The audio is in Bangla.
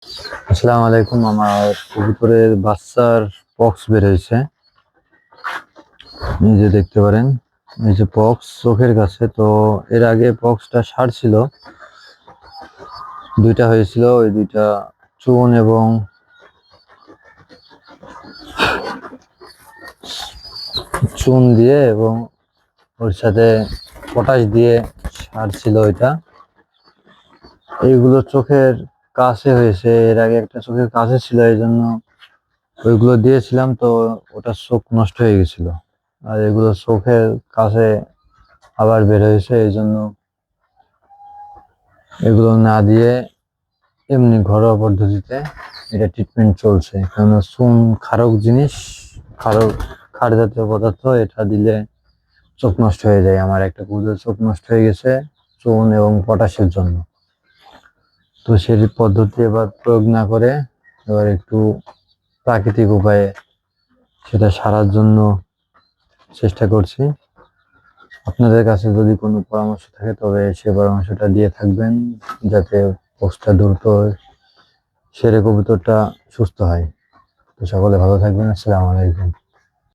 আসসালামু আলাইকুম। আমার কবুতরের বাচ্চার পক্স বের হয়েছে, এই যে দেখতে পারেন। এই যে পক্স চোখের কাছে, তো এর আগে পক্সটা সারছিল, দুইটা হয়েছিল। ওই দুইটা চুন এবং চুন দিয়ে এবং ওর সাথে পটাশ দিয়ে সারছিল ওইটা। এইগুলো চোখের কাছে হয়েছে, এর আগে একটা চোখের কাছে ছিল, এই জন্য ওইগুলো দিয়েছিলাম, তো ওটা চোখ নষ্ট হয়ে গেছিল। আর এগুলো চোখের কাছে আবার বের হয়েছে, এই জন্য এগুলো না দিয়ে এমনি ঘরোয়া পদ্ধতিতে এটা ট্রিটমেন্ট চলছে। কারণ চুন ক্ষারক জিনিস, ক্ষার জাতীয় পদার্থ, এটা দিলে চোখ নষ্ট হয়ে যায়। আমার একটা কবুতরের চোখ নষ্ট হয়ে গেছে চুন এবং পটাশের জন্য। তো সেই পদ্ধতি এবার প্রয়োগ না করে এবার একটু প্রাকৃতিক উপায়ে সেটা সারার জন্য চেষ্টা করছি। আপনাদের কাছে যদি কোনো পরামর্শ থাকে তবে সে পরামর্শটা দিয়ে থাকবেন, যাতে পোস্টটা দ্রুত সেরে কবুতরটা সুস্থ হয়। তো সকলে ভালো থাকবেন। আসসালামু আলাইকুম।